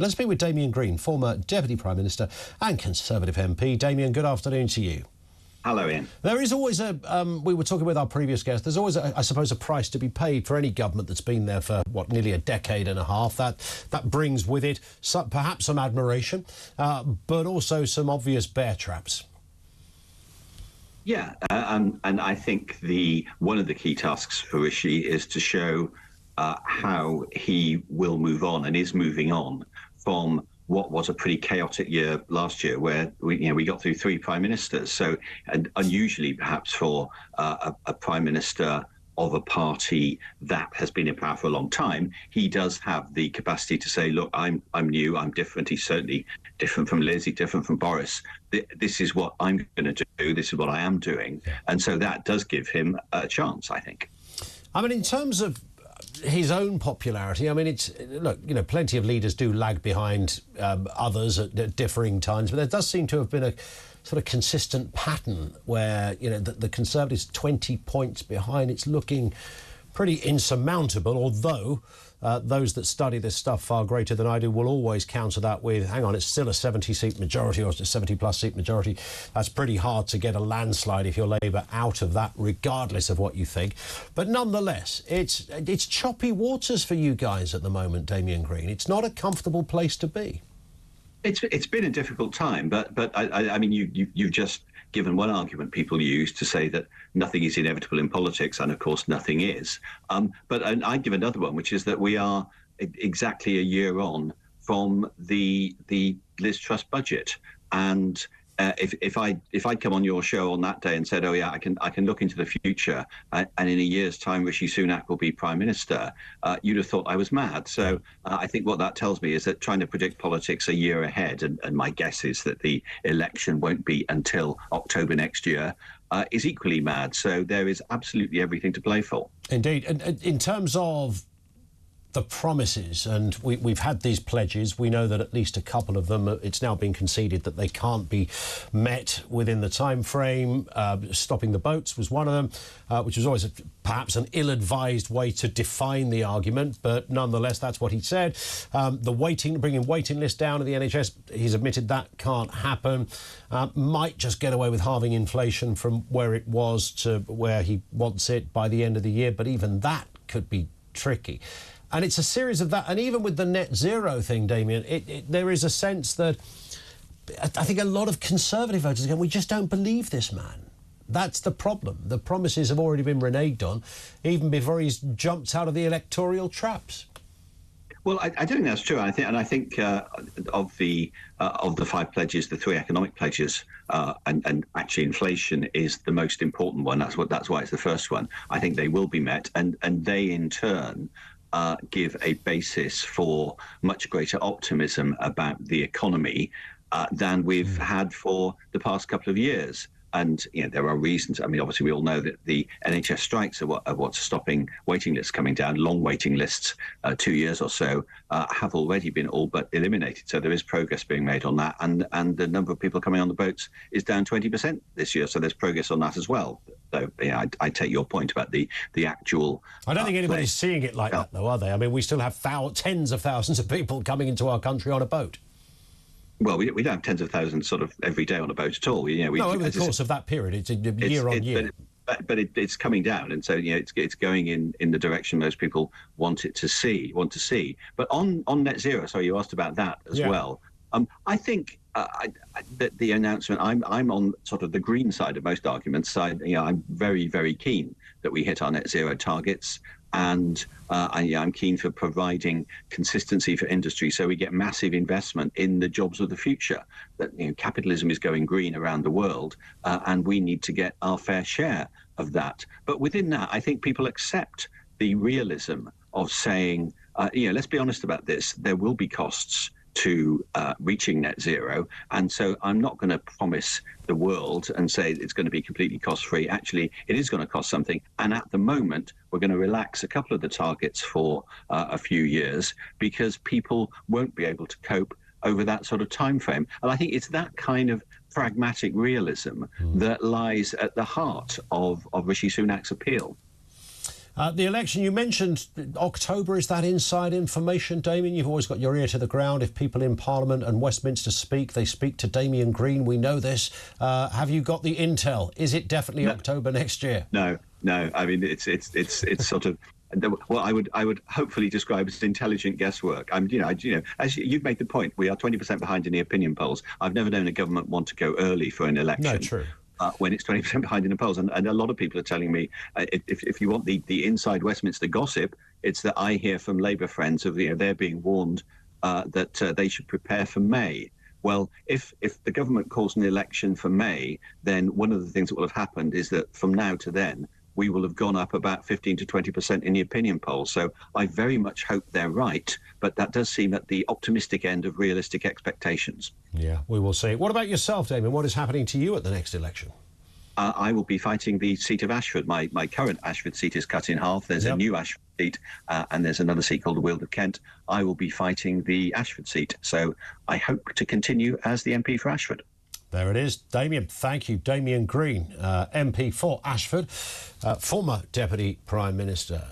Let's speak with Damian Green, former Deputy Prime Minister and Conservative MP. Damian, good afternoon to you. Hello, Ian. There is always we were talking with our previous guest, there's always, I suppose, a price to be paid for any government that's been there for, nearly a decade and a half. That brings with it perhaps some admiration, but also some obvious bear traps. Yeah, and I think one of the key tasks for Rishi is to show how he will move on and is moving on from what was a pretty chaotic year last year, where we got through 3 prime ministers. So, and unusually perhaps for a prime minister of a party that has been in power for a long time, he does have the capacity to say, look, I'm new, I'm different. He's certainly different from Liz, he's different from Boris. This is what I'm going to do. This is what I am doing. And so that does give him a chance, I think. I mean, in terms of his own popularity, I mean, look, plenty of leaders do lag behind others at differing times, but there does seem to have been a sort of consistent pattern where, the Conservatives 20 points behind. It's looking pretty insurmountable, although those that study this stuff far greater than I do will always counter that with, hang on, it's still a 70-seat majority or a 70-plus seat majority. That's pretty hard to get a landslide if you're Labour out of that, regardless of what you think. But nonetheless, it's choppy waters for you guys at the moment, Damian Green. It's not a comfortable place to be. It's been a difficult time, but I mean, you've just given one argument people use to say that nothing is inevitable in politics, and of course nothing is. But I give another one, which is that we are exactly a year on from the Liz Truss budget, and if I'd come on your show on that day and said, oh yeah, I can look into the future, and in a year's time Rishi Sunak will be Prime Minister, you'd have thought I was mad. So I think what that tells me is that trying to predict politics a year ahead, and my guess is that the election won't be until October next year, is equally mad. So there is absolutely everything to play for. Indeed. And in terms of the promises, and we've had these pledges. We know that at least a couple of them, it's now been conceded that they can't be met within the time frame. Stopping the boats was one of them, which was always perhaps an ill-advised way to define the argument, but nonetheless, that's what he said. Bringing waiting lists down to the NHS, he's admitted that can't happen. Might just get away with halving inflation from where it was to where he wants it by the end of the year, but even that could be tricky. And it's a series of that. And even with the net zero thing, Damian, there is a sense that I think a lot of Conservative voters, again, we just don't believe this man. That's the problem. The promises have already been reneged on, even before he's jumped out of the electoral traps. Well, I don't think that's true. I think of the 5 pledges, the 3 economic pledges, and actually inflation is the most important one. That's why it's the first one. I think they will be met, and they in turn give a basis for much greater optimism about the economy than we've had for the past couple of years. And there are reasons. I mean, obviously, we all know that the NHS strikes are what's stopping waiting lists coming down. Long waiting lists, 2 years or so, have already been all but eliminated. So there is progress being made on that. And the number of people coming on the boats is down 20% this year. So there's progress on that as well. So I take your point about the actual. I don't think anybody's seeing it like that, though, are they? I mean, we still have tens of thousands of people coming into our country on a boat. Well, we don't have tens of thousands sort of every day on a boat at all. No, over the course of that period, it's year on year. But it's coming down, and so it's going in the direction most people want to see. But on net zero, sorry, you asked about that as well. I think that the announcement. I'm on sort of the green side of most arguments. I'm very, very keen that we hit our net zero targets. And I'm keen for providing consistency for industry so we get massive investment in the jobs of the future. That capitalism is going green around the world, and we need to get our fair share of that. But within that, I think people accept the realism of saying, let's be honest about this, there will be costs to reaching net zero. And so I'm not going to promise the world and say it's going to be completely cost-free. Actually, it is going to cost something. And at the moment, we're going to relax a couple of the targets for a few years because people won't be able to cope over that sort of time frame. And I think it's that kind of pragmatic realism that lies at the heart of Rishi Sunak's appeal. The election, you mentioned October, is that inside information, Damian? You've always got your ear to the ground. If people in Parliament and Westminster speak, they speak to Damian Green. We know this. Have you got the intel? Is it definitely October next year? No. I mean, it's sort of what I would hopefully describe as intelligent guesswork. As you've made the point, we are 20% behind in the opinion polls. I've never known a government want to go early for an election. No, true. When it's 20% behind in the polls. And a lot of people are telling me, if you want the inside Westminster gossip, it's that I hear from Labour friends of they're being warned that they should prepare for May. Well, if the government calls an election for May, then one of the things that will have happened is that from now to then, we will have gone up about 15 to 20% in the opinion polls. So I very much hope they're right, but that does seem at the optimistic end of realistic expectations. Yeah, we will see. What about yourself, Damian? What is happening to you at the next election? I will be fighting the seat of Ashford. My current Ashford seat is cut in half. There's a new Ashford seat, and there's another seat called the Weald of Kent. I will be fighting the Ashford seat. So I hope to continue as the MP for Ashford. There it is. Damian, thank you. Damian Green, MP for Ashford, former Deputy Prime Minister.